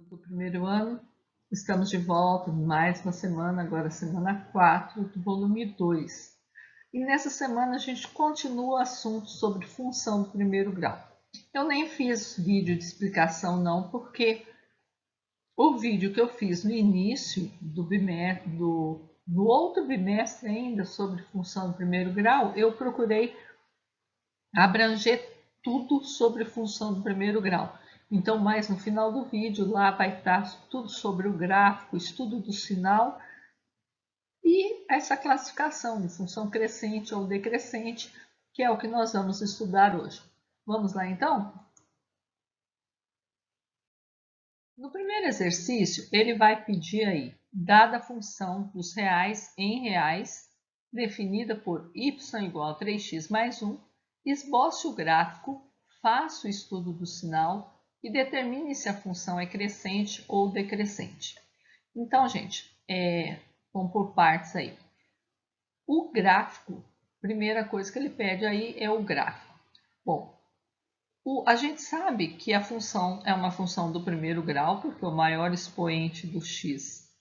do primeiro ano. Estamos de volta mais uma semana, agora semana 4 do volume 2. E nessa semana a gente continua o assunto sobre função do primeiro grau. Eu nem fiz vídeo de explicação não, porque o vídeo que eu fiz no início do bimestre, no outro bimestre ainda, sobre função do primeiro grau, eu procurei abranger tudo sobre função do primeiro grau. Então, mais no final do vídeo, lá vai estar tudo sobre o gráfico, estudo do sinal e essa classificação de função crescente ou decrescente, que é o que nós vamos estudar hoje. Vamos lá, então? No primeiro exercício, ele vai pedir aí, dada a função dos reais em reais, definida por y igual a 3x mais 1, esboce o gráfico, faça o estudo do sinal e determine se a função é crescente ou decrescente. Então, gente, vamos por partes aí. O gráfico, primeira coisa que ele pede aí é o gráfico. Bom, a gente sabe que a função é uma função do primeiro grau, porque o maior expoente do x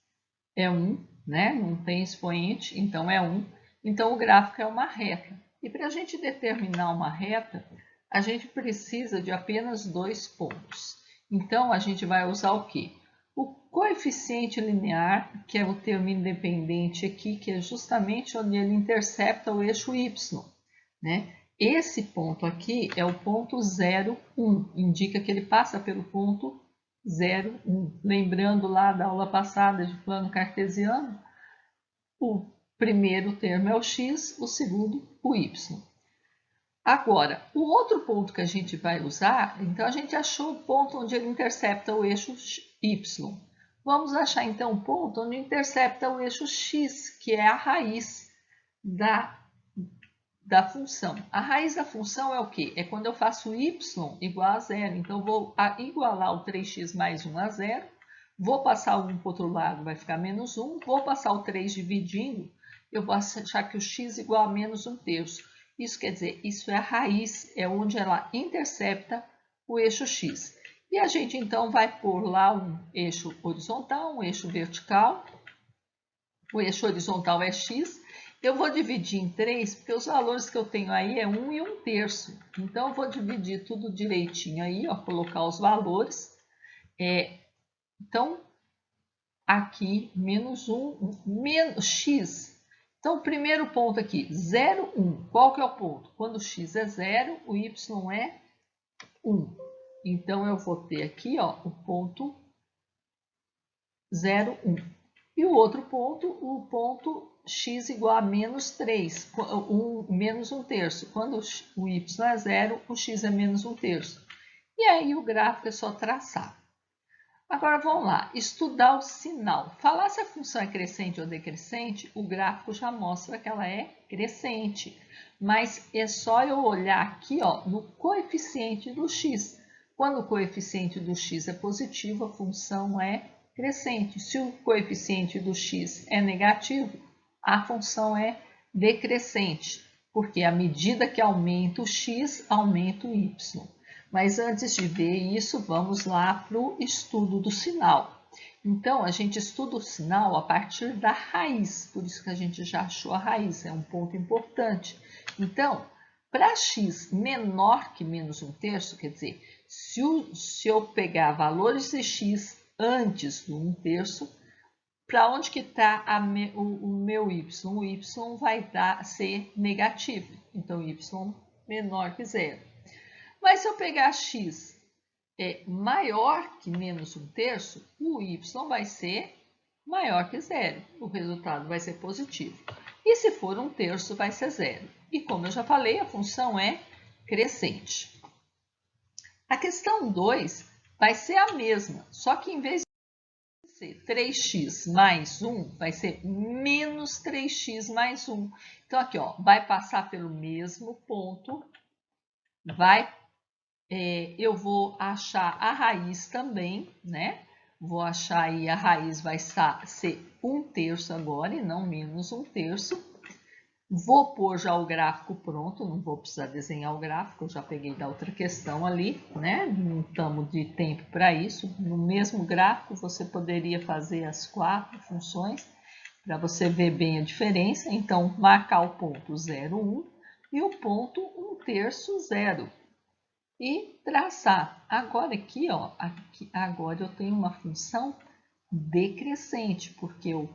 é 1, né? Não tem expoente, então é 1. Então, o gráfico é uma reta. E para a gente determinar uma reta, a gente precisa de apenas 2 pontos. Então, a gente vai usar o quê? O coeficiente linear, que é o termo independente aqui, que é justamente onde ele intercepta o eixo y, né? Esse ponto aqui é o ponto 0, 1, indica que ele passa pelo ponto 0, 1. Lembrando lá da aula passada de plano cartesiano, o primeiro termo é o x, o segundo o y. Agora, o outro ponto que a gente vai usar, então a gente achou o ponto onde ele intercepta o eixo y. Vamos achar então o ponto onde intercepta o eixo x, que é a raiz da função. A raiz da função é o quê? É quando eu faço y igual a 0. Então, eu vou igualar o 3x mais 1 a 0. Vou passar o 1 para o outro lado, vai ficar menos 1. Vou passar o 3 dividindo, eu vou achar que o x é igual a menos 1/3. Isso quer dizer, isso é a raiz, é onde ela intercepta o eixo x. E a gente, então, vai pôr lá um eixo horizontal, um eixo vertical. O eixo horizontal é x. Eu vou dividir em 3, porque os valores que eu tenho aí é 1 e 1/3. Então, eu vou dividir tudo direitinho aí, ó, colocar os valores. Então, aqui, menos 1, menos x. Então, o primeiro ponto aqui, 0, 1. Qual que é o ponto? Quando o x é 0, o y é 1. Então, eu vou ter aqui, ó, o ponto 0, 1. E o outro ponto, o ponto x igual a menos 3, menos 1/3. Quando o y é 0, o x é menos 1/3. E aí o gráfico é só traçar. Agora vamos lá, estudar o sinal. Falar se a função é crescente ou decrescente, o gráfico já mostra que ela é crescente. Mas é só eu olhar aqui, ó, no coeficiente do x. Quando o coeficiente do x é positivo, a função é crescente. Se o coeficiente do x é negativo, a função é decrescente, porque à medida que aumenta o x, aumenta o y. Mas antes de ver isso, vamos lá para o estudo do sinal. Então, a gente estuda o sinal a partir da raiz, por isso que a gente já achou a raiz, é um ponto importante. Então, para x menor que menos 1/3, quer dizer, se eu pegar valores de x antes do 1/3, para onde que está o meu y? O y vai ser negativo, então y menor que 0. Mas se eu pegar x maior que menos 1/3, o y vai ser maior que 0. O resultado vai ser positivo. E se for 1/3, vai ser 0. E como eu já falei, a função é crescente. A questão 2 vai ser a mesma, só que em vez de ser 3x mais 1, vai ser menos 3x mais 1. Então, aqui, ó, vai passar pelo mesmo ponto, eu vou achar a raiz também, né? Vou achar aí a raiz vai ser 1/3 agora e não menos 1/3. Vou pôr já o gráfico pronto, não vou precisar desenhar o gráfico, eu já peguei da outra questão ali, né? Não estamos de tempo para isso. No mesmo gráfico, você poderia fazer as 4 funções, para você ver bem a diferença. Então, marcar o ponto 0, 1 e o ponto 1/3, 0. E traçar. Agora aqui, ó, agora eu tenho uma função decrescente, porque o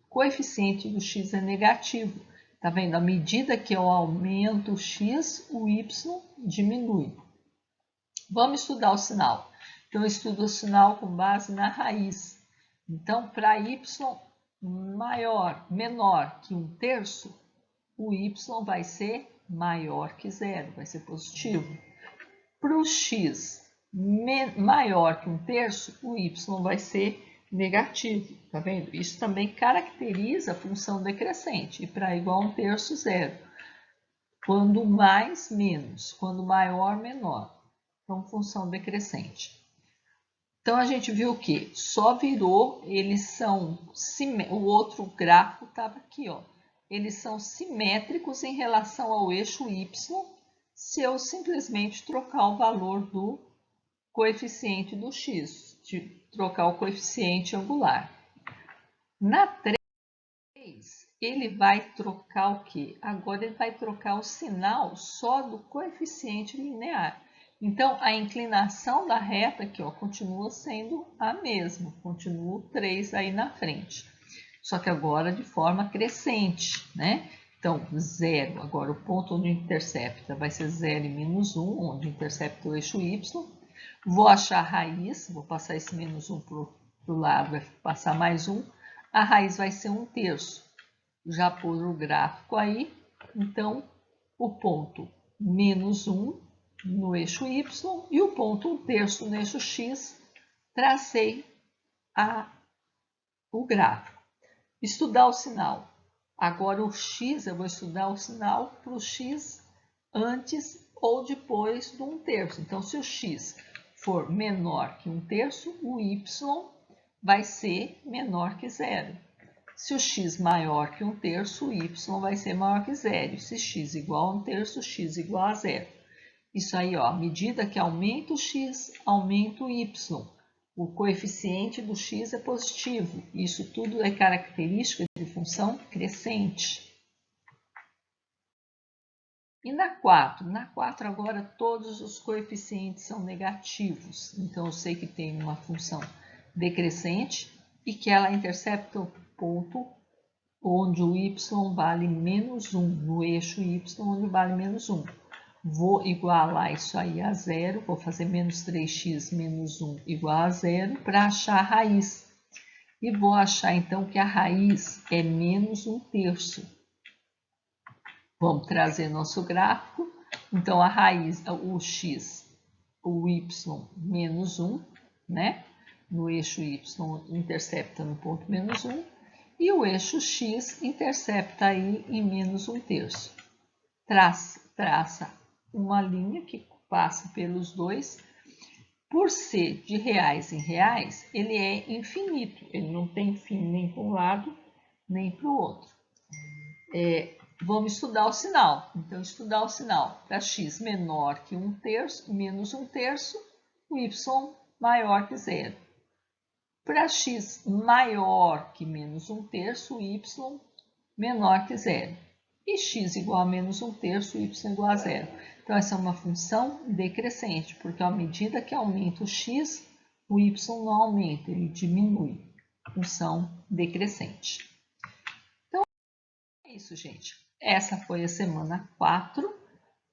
coeficiente do x é negativo. Tá vendo? À medida que eu aumento o x, o y diminui. Vamos estudar o sinal. Então, eu estudo o sinal com base na raiz. Então, para y menor que 1/3, o y vai ser maior que 0, vai ser positivo. Para o x maior que 1/3, o y vai ser negativo, tá vendo? Isso também caracteriza a função decrescente, e para igual a 1/3, 0. Quando mais, menos. Quando maior, menor. Então, função decrescente. Então, a gente viu que só virou, eles são, o outro gráfico estava aqui, ó. Eles são simétricos em relação ao eixo y, se eu simplesmente trocar o valor do coeficiente do x, de trocar o coeficiente angular. Na 3, ele vai trocar o quê? Agora ele vai trocar o sinal só do coeficiente linear. Então, a inclinação da reta aqui, ó, continua sendo a mesma, continua o 3 aí na frente. Só que agora de forma crescente, né? Então, 0, agora o ponto onde intercepta vai ser 0 e menos 1, onde intercepta o eixo y. Vou achar a raiz, vou passar esse menos 1 para o lado, vai passar mais 1. A raiz vai ser 1/3. Já pus o gráfico aí, então o ponto menos 1 no eixo y e o ponto 1/3 no eixo x, tracei o gráfico. Estudar o sinal. Agora o x, eu vou estudar o sinal para o x antes ou depois do 1/3. Então, se o x for menor que 1/3, o y vai ser menor que 0. Se o x maior que 1/3, o y vai ser maior que 0. Se x igual a 1/3, x igual a 0. Isso aí, ó, à medida que aumenta o x, aumenta o y. O coeficiente do x é positivo. Isso tudo é característica de função crescente. E na 4? Na 4 agora todos os coeficientes são negativos. Então eu sei que tem uma função decrescente e que ela intercepta o ponto onde o y vale menos 1, no eixo y onde vale menos 1. Vou igualar isso aí a 0, vou fazer menos 3x menos 1 igual a 0 para achar a raiz. E vou achar então que a raiz é menos 1/3. Vamos trazer nosso gráfico. Então, a raiz, o x, o y menos 1, né? No eixo y intercepta no ponto menos 1. E o eixo x intercepta aí em menos 1/3. Traça uma linha que passa pelos dois. Por ser de reais em reais, ele é infinito. Ele não tem fim nem para um lado, nem para o outro. Vamos estudar o sinal. Então, estudar o sinal para x menor que 1/3, menos 1/3, o y maior que 0. Para x maior que menos 1/3, o y menor que 0. E x igual a menos 1/3, o y igual a 0. Então, essa é uma função decrescente, porque à medida que aumenta o x, o y não aumenta, ele diminui. Função decrescente. Então, é isso, gente. Essa foi a semana 4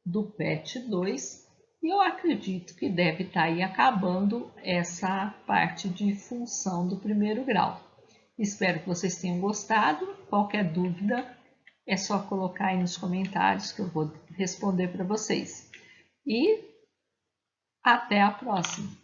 do PET 2 e eu acredito que deve estar aí acabando essa parte de função do primeiro grau. Espero que vocês tenham gostado. Qualquer dúvida é só colocar aí nos comentários que eu vou responder para vocês. E até a próxima!